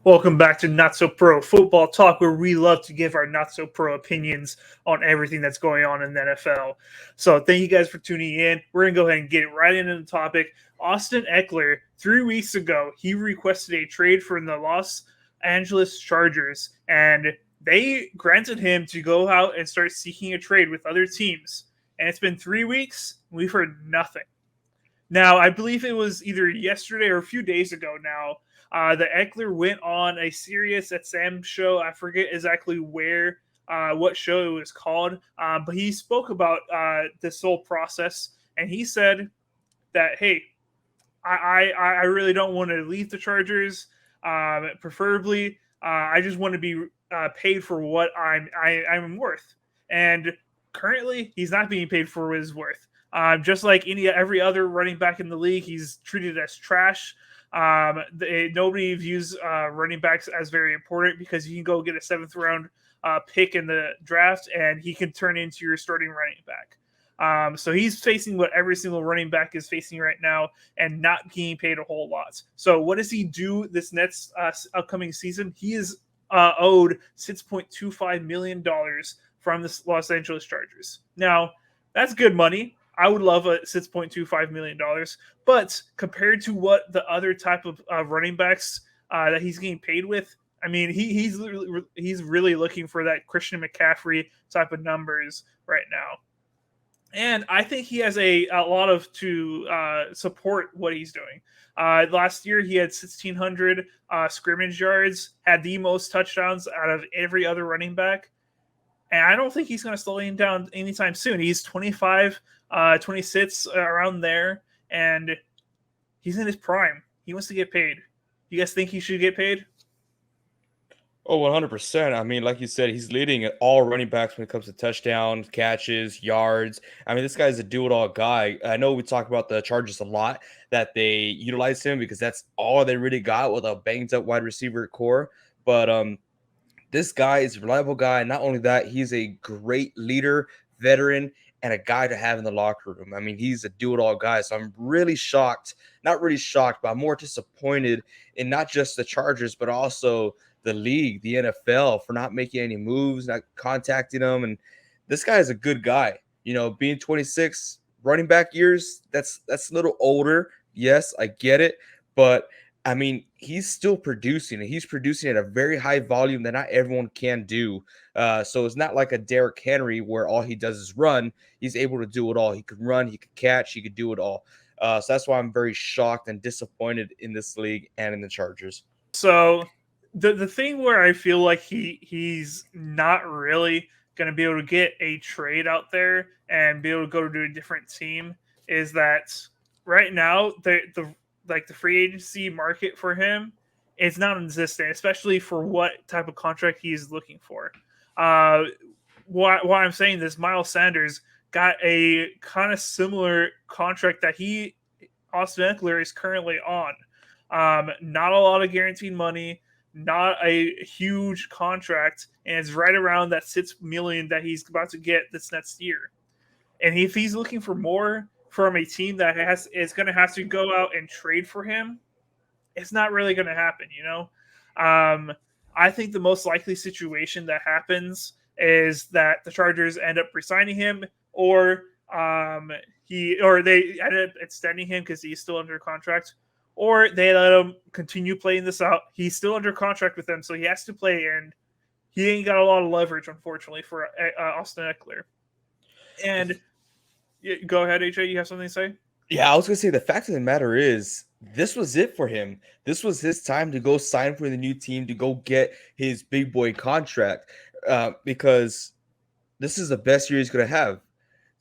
Welcome back to Not So Pro Football Talk, where we love to give our not so pro opinions on everything that's going on in the NFL. So, thank you guys for tuning in. We're going to go ahead and get right into the topic. Austin Ekeler, 3 weeks ago, he requested a trade from the Los Angeles Chargers, and they granted him to go out and start seeking a trade with other teams. And it's been 3 weeks, we've heard nothing. Now, I believe it was either yesterday or a few days ago now that Eckler went on a Sirius XM show. I forget exactly what show it was called, but he spoke about this whole process, and he said that, hey, I really don't want to leave the Chargers. Preferably, I just want to be paid for what I'm worth. And currently, he's not being paid for what he's worth. Just like every other running back in the league, he's treated as trash. Nobody views running backs as very important because you can go get a seventh round pick in the draft and he can turn into your starting running back. So he's facing what every single running back is facing right now and not being paid a whole lot. So what does he do this next upcoming season? He is owed $6.25 million from the Los Angeles Chargers. Now, that's good money. I would love a $6.25 million. But compared to what the other type of running backs that he's getting paid with, I mean, he's really looking for that Christian McCaffrey type of numbers right now. And I think he has a lot to support what he's doing. Last year, he had 1,600 scrimmage yards, had the most touchdowns out of every other running back. And I don't think he's going to slow him down anytime soon. He's 25, 26, around there, and he's in his prime. He wants to get paid. You guys think he should get paid? Oh, 100%. I mean, like you said, he's leading all running backs when it comes to touchdowns, catches, yards. I mean, this guy's a do-it-all guy. I know we talk about the Chargers a lot, that they utilize him because that's all they really got with a banged-up wide receiver core. But this guy is a reliable guy. Not only that, he's a great leader, veteran, and a guy to have in the locker room. I mean, he's a do-it-all guy. So I'm really shocked, not really shocked, but I'm more disappointed in not just the Chargers, but also the league, the NFL, for not making any moves, not contacting him. And this guy is a good guy. You know, being 26, running back years, that's a little older. Yes, I get it. But I mean, he's still producing, and he's producing at a very high volume that not everyone can do. So it's not like a Derrick Henry where all he does is run. He's able to do it all. He could run, he could catch, he could do it all. So that's why I'm very shocked and disappointed in this league and in the Chargers. So the thing where I feel like he's not really going to be able to get a trade out there and be able to go to a different team is that right now the free agency market for him is non-existent, especially for what type of contract he's looking for. Why I'm saying this, Miles Sanders got a kind of similar contract that Austin Eckler is currently on. Not a lot of guaranteed money, not a huge contract, and it's right around that $6 million that he's about to get this next year. And if he's looking for more from a team that is going to have to go out and trade for him, it's not really going to happen, you know? I think the most likely situation that happens is that the Chargers end up resigning him, or they end up extending him because he's still under contract, or they let him continue playing this out. He's still under contract with them, so he has to play, and he ain't got a lot of leverage, unfortunately, for Austin Eckler. And go ahead, AJ. You have something to say? Yeah, I was gonna say the fact of the matter is this was it for him. This was his time to go sign for the new team, to go get his big boy contract, because this is the best year he's gonna have.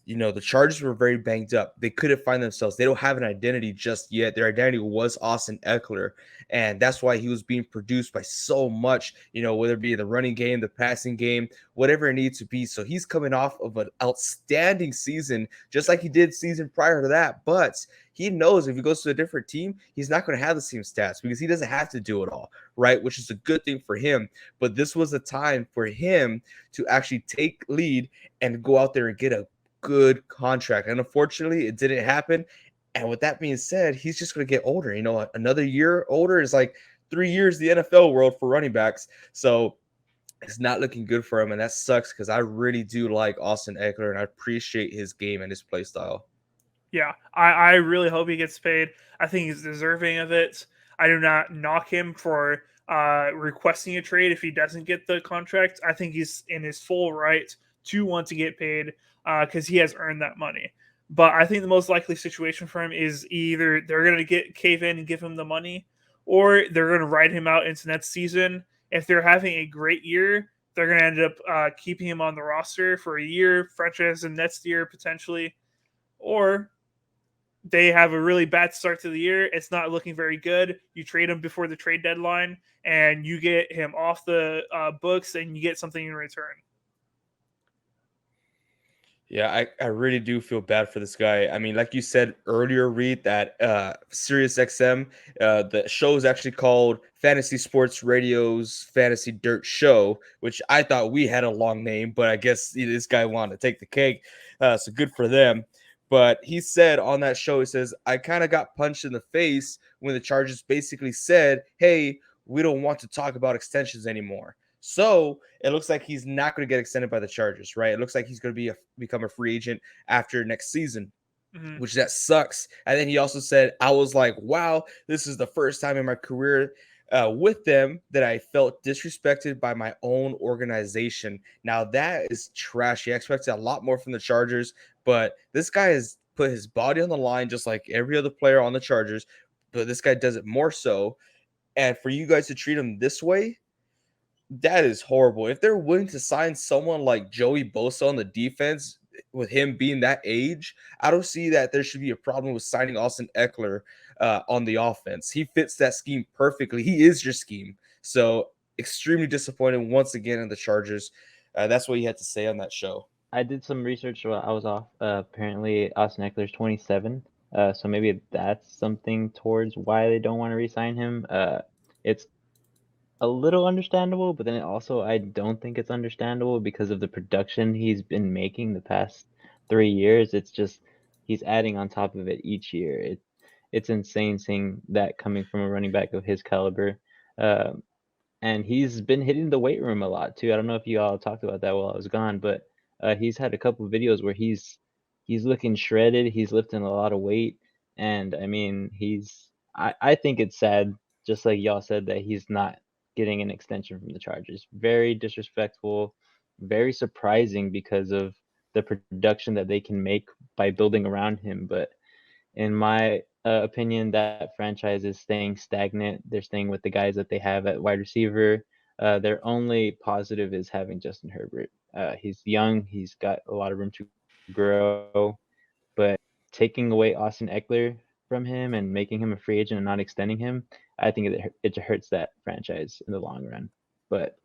You know, the Chargers were very banged up. They couldn't find themselves. They don't have an identity just yet. Their identity was Austin Eckler. And that's why he was being produced by so much, you know, whether it be the running game, the passing game, whatever it needs to be. So he's coming off of an outstanding season, just like he did season prior to that. But he knows if he goes to a different team, he's not going to have the same stats because he doesn't have to do it all, right? Which is a good thing for him. But this was a time for him to actually take lead and go out there and get a good contract. And unfortunately, it didn't happen. And with that being said, he's just going to get older. You know, another year older is like 3 years in the NFL world for running backs. So it's not looking good for him, and that sucks because I really do like Austin Ekeler, and I appreciate his game and his play style. Yeah, I really hope he gets paid. I think he's deserving of it. I do not knock him for requesting a trade if he doesn't get the contract. I think he's in his full right to want to get paid because he has earned that money. But I think the most likely situation for him is either they're going to get cave in and give him the money, or they're going to ride him out into next season. If they're having a great year, they're going to end up keeping him on the roster for a year, franchise, and next year potentially. Or they have a really bad start to the year. It's not looking very good. You trade him before the trade deadline, and you get him off the books, and you get something in return. Yeah, I really do feel bad for this guy. I mean, like you said earlier, Reed, that Sirius XM, the show is actually called Fantasy Sports Radio's Fantasy Dirt Show, which I thought we had a long name, but I guess this guy wanted to take the cake. So good for them. But he said on that show, he says, I kind of got punched in the face when the Chargers basically said, hey, we don't want to talk about extensions anymore. So it looks like he's not going to get extended by the Chargers, right? It looks like he's going to become a free agent after next season, which that sucks. And then he also said, I was like, wow, this is the first time in my career with them that I felt disrespected by my own organization. Now that is trashy. I expected a lot more from the Chargers, but this guy has put his body on the line just like every other player on the Chargers, but this guy does it more so. And for you guys to treat him this way, that is horrible. If they're willing to sign someone like Joey Bosa on the defense, with him being that age, I don't see that there should be a problem with signing Austin Ekeler on the offense. He fits that scheme perfectly. He is your scheme. So extremely disappointed once again in the Chargers. That's what he had to say on that show. I did some research while I was off. Apparently, Austin Eckler's 27. So maybe that's something towards why they don't want to re-sign him. It's a little understandable, but then also I don't think it's understandable because of the production he's been making the past 3 years. It's just he's adding on top of it each year. It's insane seeing that coming from a running back of his caliber. Um, and he's been hitting the weight room a lot too. I don't know if you all talked about that while I was gone, but he's had a couple of videos where he's looking shredded. He's lifting a lot of weight, and I mean I think it's sad, just like y'all said, that he's not getting an extension from the Chargers. Very disrespectful, very surprising because of the production that they can make by building around him. But in my opinion, that franchise is staying stagnant. They're staying with the guys that they have at wide receiver. Their only positive is having Justin Herbert. He's young. He's got a lot of room to grow. But taking away Austin Eckler from him and making him a free agent and not extending him, I think it hurts that franchise in the long run. But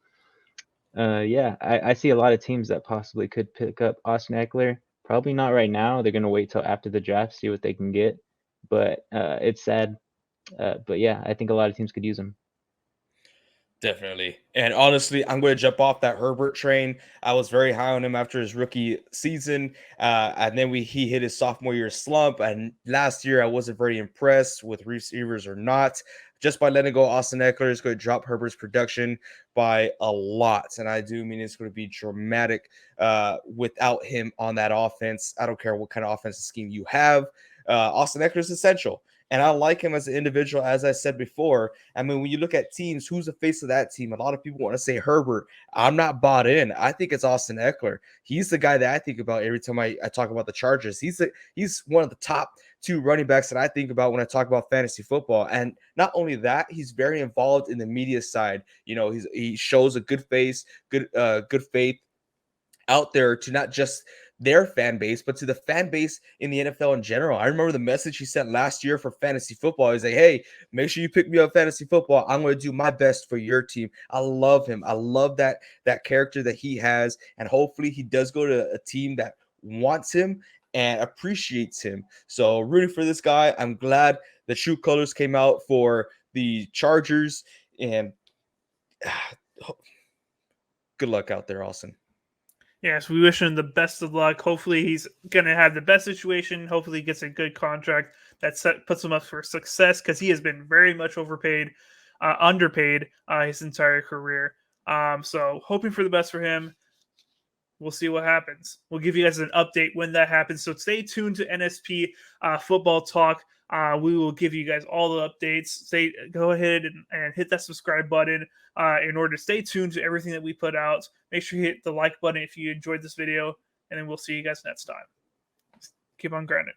yeah, I see a lot of teams that possibly could pick up Austin Eckler. Probably not right now. They're going to wait till after the draft, see what they can get. But it's sad. But yeah, I think a lot of teams could use him. Definitely. And honestly, I'm going to jump off that Herbert train. I was very high on him after his rookie season. And then he hit his sophomore year slump. And last year, I wasn't very impressed with receivers or not. Just by letting go, Austin Eckler is going to drop Herbert's production by a lot. And I do mean it's going to be dramatic without him on that offense. I don't care what kind of offensive scheme you have. Austin Eckler is essential. And I like him as an individual, as I said before. I mean, when you look at teams, who's the face of that team? A lot of people want to say Herbert. I'm not bought in. I think it's Austin Eckler. He's the guy that I think about every time I talk about the Chargers. He's one of the top two running backs that I think about when I talk about fantasy football. And not only that, he's very involved in the media side. You know, he shows a good face, good faith out there to not just their fan base, but to the fan base in the NFL in general. I remember the message he sent last year for fantasy football. He's like, hey, make sure you pick me up fantasy football. I'm going to do my best for your team. I love him. I love that character that he has. And hopefully he does go to a team that wants him and appreciates him. So rooting for this guy. I'm glad the true colors came out for the Chargers. And good luck out there, Austin. Yes, we wish him the best of luck. Hopefully he's going to have the best situation. Hopefully he gets a good contract that puts him up for success because he has been very much overpaid. underpaid his entire career. So hoping for the best for him. We'll see what happens. We'll give you guys an update when that happens. So stay tuned to NSP Football Talk. We will give you guys all the updates. Go ahead and hit that subscribe button in order to stay tuned to everything that we put out. Make sure you hit the like button if you enjoyed this video, and then we'll see you guys next time. Keep on grinding.